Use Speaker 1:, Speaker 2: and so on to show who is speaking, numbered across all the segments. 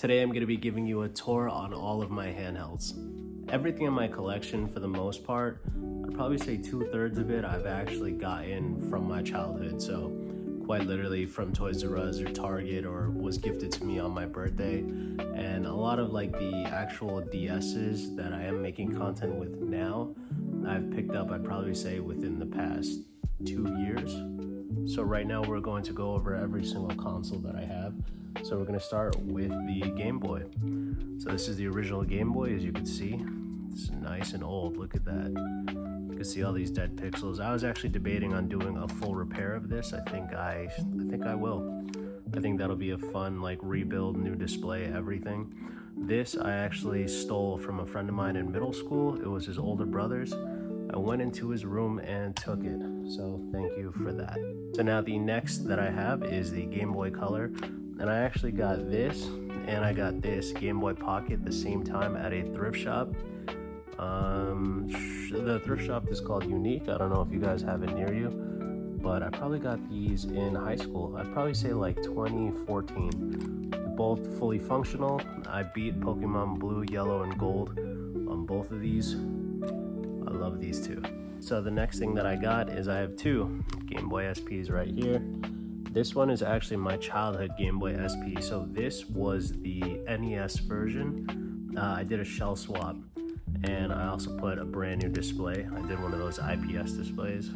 Speaker 1: Today I'm going to be giving you a tour on all of my handhelds. Everything in my collection, for the most part, I'd probably say 2/3 of it I've actually gotten from my childhood. So quite literally from Toys R Us or Target, or was gifted to me on my birthday. And a lot of like the actual DSs that I am making content with now, I've picked up, I'd probably say within the past 2 years. So right now we're going to go over every single console that I have. So we're going to start with the Game Boy. So this is the original Game Boy, as you can see. It's nice and old, look at that. You can see all these dead pixels. I was actually debating on doing a full repair of this. I think I will. I think that'll be a fun like rebuild, new display, everything. This I actually stole from a friend of mine in middle school. It was his older brother's. I went into his room and took it, so thank you for that. So now the next that I have is the Game Boy Color, and I actually got this and I got this Game Boy Pocket at the same time at a thrift shop. The thrift shop is called Unique. I don't know if you guys have it near you, but I probably got these in high school. I'd probably say like 2014. Both fully functional. I beat Pokemon Blue, Yellow, and Gold on both of these. I love these two. So the next thing that I got is I have two Game Boy SPs right here. This one is actually my childhood Game Boy SP. So this was the NES version. I did a shell swap, and I also put a brand new display. I did one of those IPS displays.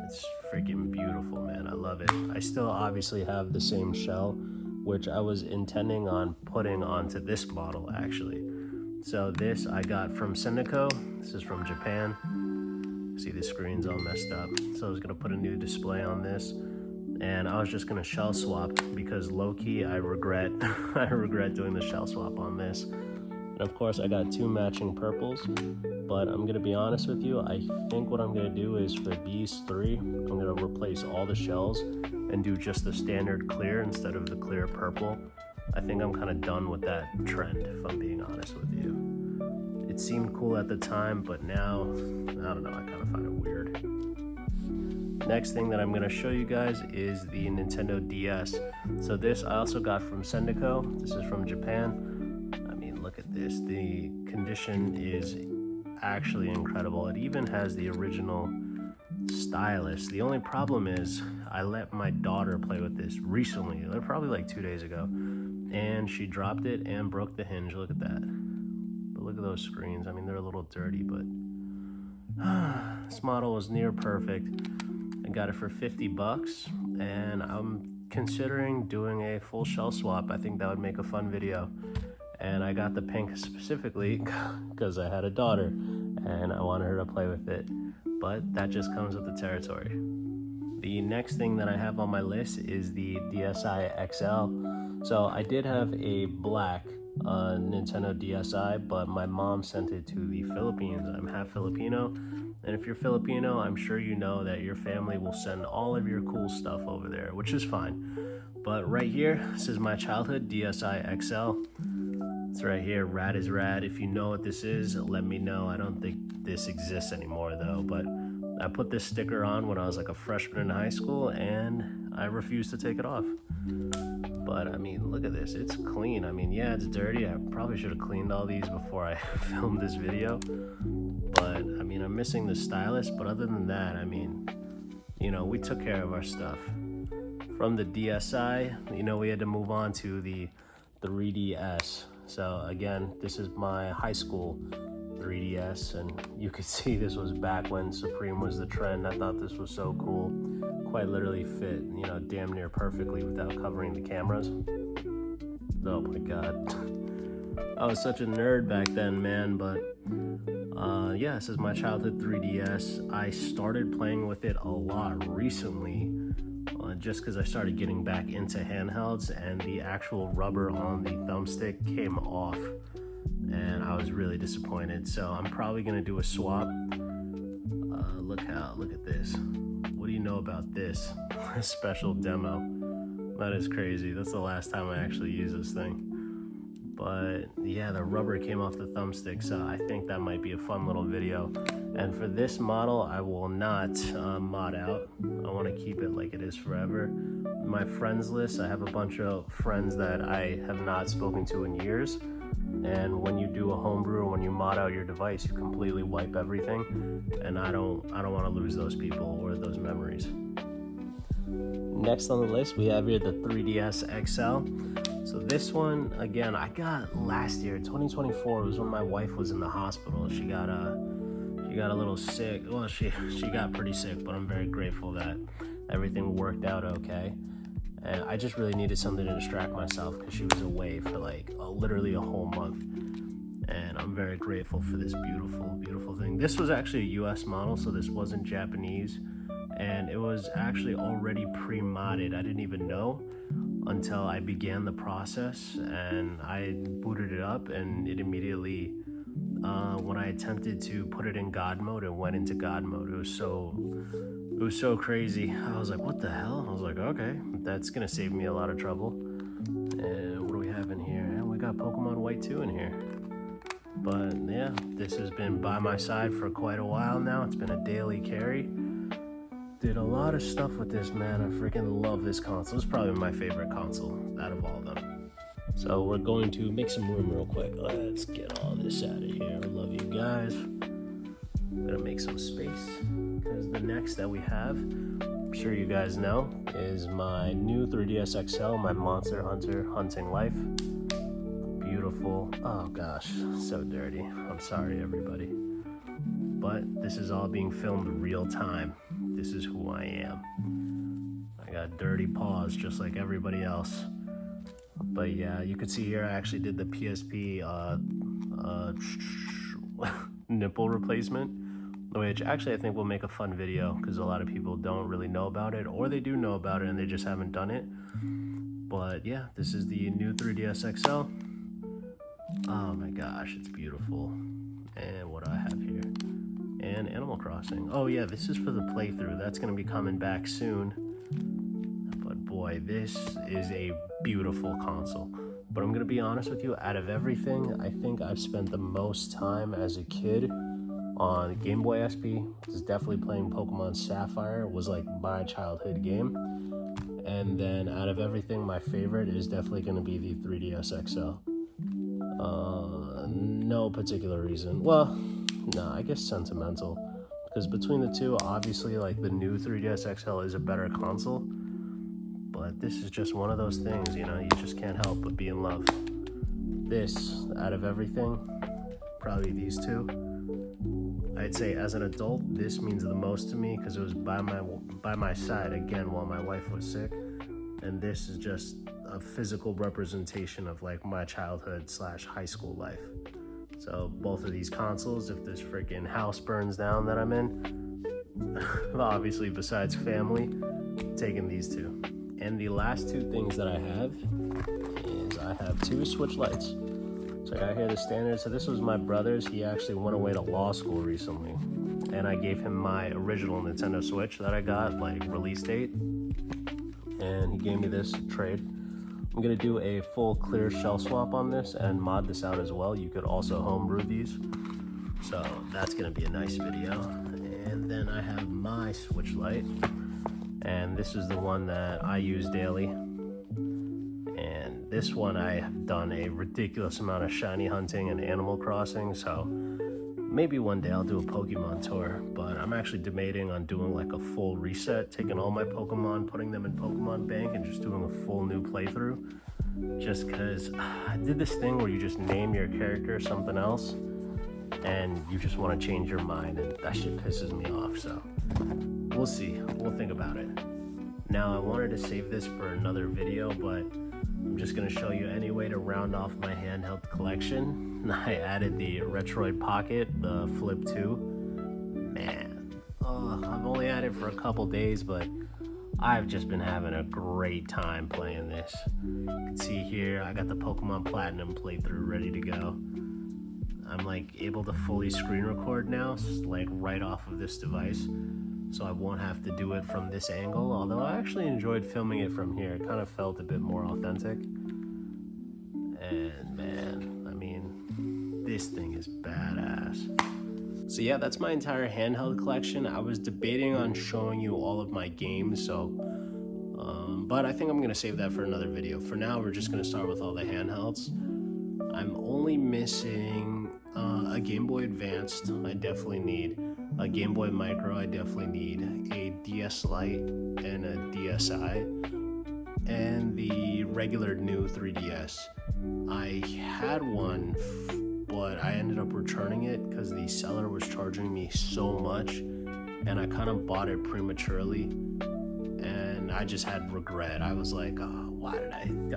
Speaker 1: It's freaking beautiful, man. I love it. I still obviously have the same shell, which I was intending on putting onto this model actually. So this I got from Syndico. This is from Japan. See, the screen's all messed up. So I was gonna put a new display on this, and I was just gonna shell swap because low-key I regret doing the shell swap on this. And of course I got two matching purples, but I'm gonna be honest with you, I think what I'm gonna do is for these three, I'm gonna replace all the shells and do just the standard clear instead of the clear purple. I think I'm kind of done with that trend, if I'm being honest with you. It seemed cool at the time, but now, I don't know, I kind of find it weird. Next thing that I'm going to show you guys is the Nintendo DS. So this I also got from Syndico. This is from Japan. I mean, look at this. The condition is actually incredible. It even has the original stylus. The only problem is I let my daughter play with this recently, probably like 2 days ago, and she dropped it and broke the hinge. Look at that. But look at those screens. I mean, they're a little dirty, but this model was near perfect. I got it for 50 bucks, and I'm considering doing a full shell swap. I think that would make a fun video. And I got the pink specifically because I had a daughter and I wanted her to play with it. But that just comes with the territory. The next thing that I have on my list is the DSi XL. So I did have a black Nintendo DSi, but my mom sent it to the Philippines. I'm half Filipino, and if you're Filipino, I'm sure you know that your family will send all of your cool stuff over there, which is fine. But right here, this is my childhood DSi XL. It's right here, rad is rad. If you know what this is, let me know. I don't think this exists anymore though, but I put this sticker on when I was like a freshman in high school, and I refused to take it off. But I mean, look at this, it's clean. I mean, yeah, it's dirty. I probably should have cleaned all these before I filmed this video. But I mean, I'm missing the stylus, but other than that, I mean, you know, we took care of our stuff. From the DSi, you know, we had to move on to the 3DS. So again, this is my high school 3DS, and you could see this was back when Supreme was the trend. I thought this was so cool. Quite literally fit, you know, damn near perfectly without covering the cameras. Oh my god. I was such a nerd back then, man, but yeah, this is my childhood 3DS. I started playing with it a lot recently, just because I started getting back into handhelds, and the actual rubber on the thumbstick came off, and I was really disappointed. So I'm probably gonna do a swap. Look at this. What do you know about this? A special demo. That is crazy. That's the last time I actually used this thing. But yeah, the rubber came off the thumbstick, so I think that might be a fun little video. And for this model, I will not mod out. I want to keep it like it is forever. my friends list, I have a bunch of friends that I have not spoken to in years. And when you do a homebrew or when you mod out your device, you completely wipe everything. And I don't want to lose those people or those memories. Next on the list, we have here the 3DS XL. So this one, again, I got last year, 2024. It was when my wife was in the hospital. She got a little sick. Well, she got pretty sick, but I'm very grateful that everything worked out okay. And I just really needed something to distract myself because she was away for like literally a whole month. And I'm very grateful for this beautiful, beautiful thing. This was actually a US model, so this wasn't Japanese. And it was actually already pre-modded. I didn't even know until I began the process, and I booted it up, and it immediately, when I attempted to put it in God mode, it went into God mode. It was so crazy. I was like, what the hell? I was like, okay, that's gonna save me a lot of trouble. And what do we have in here? And we got Pokemon White 2 in here. But yeah, this has been by my side for quite a while now. It's been a daily carry. Did a lot of stuff with this, man. I freaking love this console. It's probably my favorite console out of all of them. So we're going to make some room real quick. Let's get all this out of here. I love you guys. I'm gonna make some space because the next that we have, I'm sure you guys know, is my new 3DS XL, my Monster Hunter Hunting Life. Beautiful. Oh gosh, so dirty. I'm sorry, everybody. But this is all being filmed real time. This is who I am. I got dirty paws just like everybody else. But yeah, you can see here I actually did the PSP nipple replacement, which actually I think will make a fun video because a lot of people don't really know about it, or they do know about it and they just haven't done it. But yeah, this is the new 3DS XL. Oh my gosh, it's beautiful. And what do I have here? And Animal Crossing. Oh yeah, this is for the playthrough. That's gonna be coming back soon. But boy, this is a beautiful console. But I'm gonna be honest with you, out of everything, I think I've spent the most time as a kid on Game Boy SP. It's definitely playing Pokemon Sapphire. It was like my childhood game. And then out of everything, my favorite is definitely gonna be the 3DS XL. No particular reason. Well, no, I guess sentimental. Because between the two, obviously, like the new 3DS XL is a better console. But this is just one of those things, you know, you just can't help but be in love. This, out of everything, probably these two. I'd say as an adult, this means the most to me because it was by my side, again, while my wife was sick. And this is just a physical representation of like my childhood / high school life. So both of these consoles, if this freaking house burns down that I'm in, obviously besides family, taking these two. And the last two things that I have is I have two Switch Lites. So I got here the standard. So this was my brother's. He actually went away to law school recently. And I gave him my original Nintendo Switch that I got, like release date. And he gave me this trade. I'm gonna do a full clear shell swap on this and mod this out as well. You could also homebrew these. So that's gonna be a nice video. And then I have my Switch Lite. And this is the one that I use daily. And this one I have done a ridiculous amount of shiny hunting and Animal Crossing. So maybe one day I'll do a Pokemon tour, but I'm actually debating on doing like a full reset, taking all my Pokemon, putting them in Pokemon Bank and just doing a full new playthrough. Just cause I did this thing where you just name your character something else and you just want to change your mind, and that shit pisses me off. So we'll see, we'll think about it. Now I wanted to save this for another video, but I'm just gonna show you any way to round off my handheld collection. I added the Retroid Pocket, the Flip 2. Man, I've only had it for a couple days, but I've just been having a great time playing this. You can see here, I got the Pokemon Platinum playthrough ready to go. I'm like able to fully screen record now, like right off of this device. So I won't have to do it from this angle, although I actually enjoyed filming it from here. It kind of felt a bit more authentic. And man, I mean, this thing is badass. So yeah, that's my entire handheld collection. I was debating on showing you all of my games, so But I think I'm gonna save that for another video. For now, we're just gonna start with all the handhelds. I'm only missing a Game Boy Advanced. I definitely need a Game Boy Micro. I definitely need a DS Lite and a DSi, and the regular new 3DS. I had one, but I ended up returning it because the seller was charging me so much, and I kind of bought it prematurely, and I just had regret. I was like, oh, why did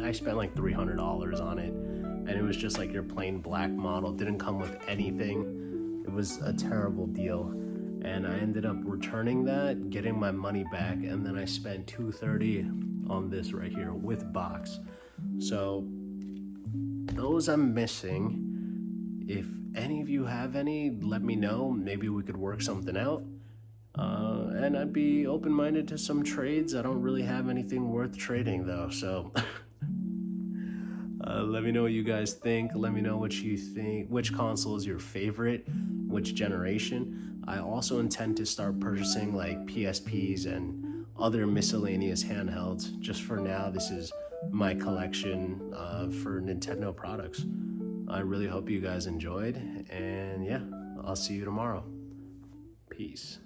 Speaker 1: I spent like $300 on it, and it was just like your plain black model, didn't come with anything. It was a terrible deal, and I ended up returning that, getting my money back, and then I spent $230 on this right here with box. So those I'm missing. If any of you have any, let me know. Maybe we could work something out. And I'd be open-minded to some trades. I don't really have anything worth trading though, so let me know what you guys think. Let me know what you think, which console is your favorite, which generation. I also intend to start purchasing like PSPs and other miscellaneous handhelds. Just for now, this is my collection for Nintendo products. I really hope you guys enjoyed, and yeah, I'll see you tomorrow. Peace.